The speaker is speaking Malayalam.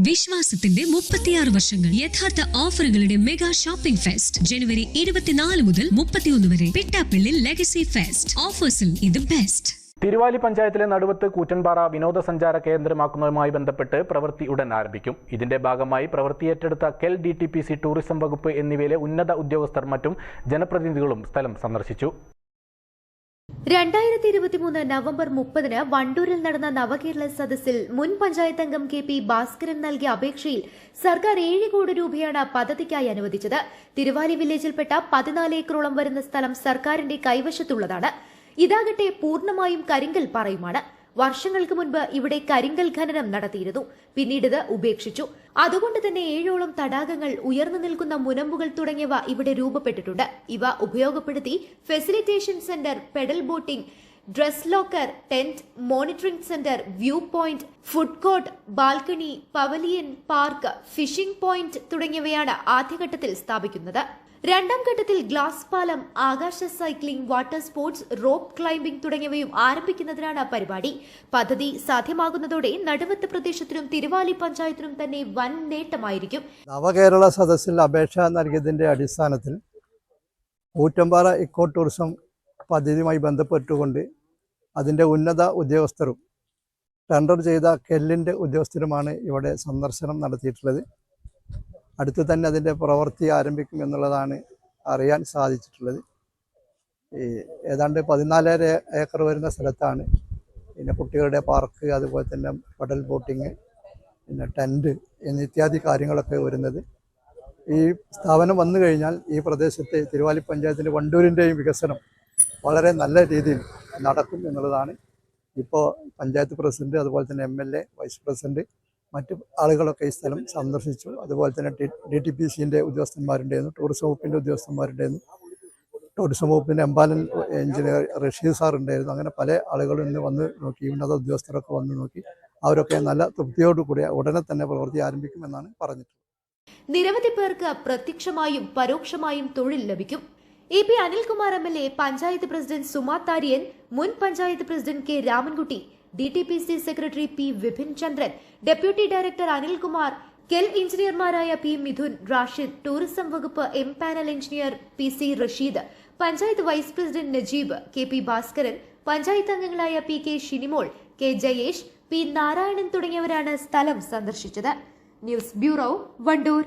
വിശ്വാസത്തിന്റെ 36 വർഷങ്ങൾ യഥാർത്ഥ ഓഫറുകളുടെ മെഗാ ഷോപ്പിംഗ് ഫെസ്റ്റ് ജനുവരി 24 മുതൽ 31 വരെ പിട്ടാപ്പിള്ളി ലെഗസി ഫെസ്റ്റ് ഓഫേഴ്സിൽ ഇത് ബെസ്റ്റ്. തിരുവാലി പഞ്ചായത്തിലെ നടുവത്ത് കൂറ്റൻപാറ വിനോദസഞ്ചാര കേന്ദ്രമാക്കുന്നതുമായി ബന്ധപ്പെട്ട് പ്രവൃത്തി ഉടൻ ആരംഭിക്കും. ഇതിന്റെ ഭാഗമായി പ്രവൃത്തി ഏറ്റെടുത്ത കെൽ DTPC ടൂറിസം വകുപ്പ് എന്നിവയിലെ ഉന്നത ഉദ്യോഗസ്ഥർ മറ്റും ജനപ്രതിനിധികളും സ്ഥലം സന്ദർശിച്ചു. 2023 നവംബർ 30 വണ്ടൂരിൽ നടന്ന നവകേരള സദസ്സിൽ മുൻ പഞ്ചായത്ത് അംഗം KP ഭാസ്കരൻ നൽകിയ അപേക്ഷയിൽ സർക്കാർ 7 കോടി രൂപയാണ് പദ്ധതിക്കായി അനുവദിച്ചത്. തിരുവാലി വില്ലേജിൽപ്പെട്ട 14 ഏക്കറോളം വരുന്ന സ്ഥലം സർക്കാരിന്റെ കൈവശത്തുള്ളതാണ്. ഇതാകട്ടെ പൂർണ്ണമായും കരിങ്കൽ പാറയുമാണ്. വർഷങ്ങൾക്ക് മുൻപ് ഇവിടെ കരിങ്കൽ ഖനനം നടത്തിയിരുന്നു. പിന്നീട് ഇത് ഉപേക്ഷിച്ചു. അതുകൊണ്ട് തന്നെ 7ഓളം തടാകങ്ങൾ, ഉയർന്നു നിൽക്കുന്ന മുനമ്പുകൾ തുടങ്ങിയവ ഇവിടെ രൂപപ്പെട്ടിട്ടുണ്ട്. ഇവ ഉപയോഗപ്പെടുത്തി facilitation centre, pedal boating, dress locker, tent, monitoring centre, view point, food court, balcony, pavilion, park, fishing point തുടങ്ങിയവയാണ് ആദ്യഘട്ടത്തിൽ സ്ഥാപിക്കുന്നത്. രണ്ടാം ഘട്ടത്തിൽ ഗ്ലാസ് പാലം, ആകാശ cycling, water sports, rope climbing തുടങ്ങിയവയും ആരംഭിക്കുന്നതിനാണ് പരിപാടി. പദ്ധതി സാധ്യമാകുന്നതോടെ നടുവത്ത് പ്രദേശത്തിനും തിരുവാലി പഞ്ചായത്തിനും തന്നെ വൻ നേട്ടമായിരിക്കും. നവകേരള സദസ്സിൽ അപേക്ഷ നൽകിയതിന്റെ അടിസ്ഥാനത്തിൽ കൂറ്റമ്പാറ ഇക്കോ ടൂറിസം പദ്ധതിയുമായി ബന്ധപ്പെട്ടുകൊണ്ട് അതിൻ്റെ ഉന്നത ഉദ്യോഗസ്ഥരും ടെൻഡർ ചെയ്ത കെല്ലിൻ്റെ ഉദ്യോഗസ്ഥരുമാണ് ഇവിടെ സന്ദർശനം നടത്തിയിട്ടുള്ളത്. അടുത്ത് തന്നെ അതിൻ്റെ പ്രവൃത്തി ആരംഭിക്കും എന്നുള്ളതാണ് അറിയാൻ സാധിച്ചിട്ടുള്ളത്. ഏതാണ്ട് 14 ഏക്കർ വരുന്ന സ്ഥലത്താണ് പിന്നെ കുട്ടികളുടെ പാർക്ക്, അതുപോലെ തന്നെ പടൽ ബോട്ടിങ്, പിന്നെ ടെൻറ്റ് ഇത്യാദി കാര്യങ്ങളൊക്കെ വരുന്നത്. ഈ സ്ഥാപനം വന്നു കഴിഞ്ഞാൽ ഈ പ്രദേശത്തെ തിരുവാലി പഞ്ചായത്തിൻ്റെ വണ്ടൂരിൻ്റെയും വികസനം വളരെ നല്ല രീതിയിൽ നടക്കും എന്നുള്ളതാണ്. ഇപ്പോൾ പഞ്ചായത്ത് പ്രസിഡന്റ്, അതുപോലെ തന്നെ MLA, വൈസ് പ്രസിഡന്റ്, മറ്റു ആളുകളൊക്കെ ഈ സ്ഥലം സന്ദർശിച്ചു. അതുപോലെ തന്നെ DTPCൻ്റെ ഉദ്യോഗസ്ഥന്മാരുണ്ടായിരുന്നു, ടൂറിസം വകുപ്പിൻ്റെ ഉദ്യോഗസ്ഥന്മാരുണ്ടായിരുന്നു, ടൂറിസം വകുപ്പിൻ്റെ എംപാനൽ എഞ്ചിനീയർ റഷീദ് സാർ ഉണ്ടായിരുന്നു. അങ്ങനെ പല ആളുകളും ഇന്ന് വന്ന് നോക്കി, ഉന്നത ഉദ്യോഗസ്ഥരൊക്കെ വന്ന് നോക്കി. അവരൊക്കെ നല്ല തൃപ്തിയോടുകൂടി ഉടനെ തന്നെ പ്രവൃത്തി ആരംഭിക്കുമെന്നാണ് പറഞ്ഞിട്ടുള്ളത്. നിരവധി പേർക്ക് പ്രത്യക്ഷമായും പരോക്ഷമായും തൊഴിൽ ലഭിക്കും. AP Anilkumar MLA, panchayat president Suma Tharian, മുൻ panchayat president K Ramankutty, DTPC secretary P Vipin Chandran, deputy director Anilkumar, KEL എഞ്ചിനീയർമാരായ P മിഥുൻ, റാഷിദ്, ടൂറിസം വകുപ്പ് empanel engineer PC Rasheed, panchayat vice president Najeeb, KP Bhaskaran, panchayat അംഗങ്ങളായ PK Shinimol, K Jayesh, P Narayanan തുടങ്ങിയവരാണ് സ്ഥലം സന്ദർശിച്ചത്. News bureau, Wandoor.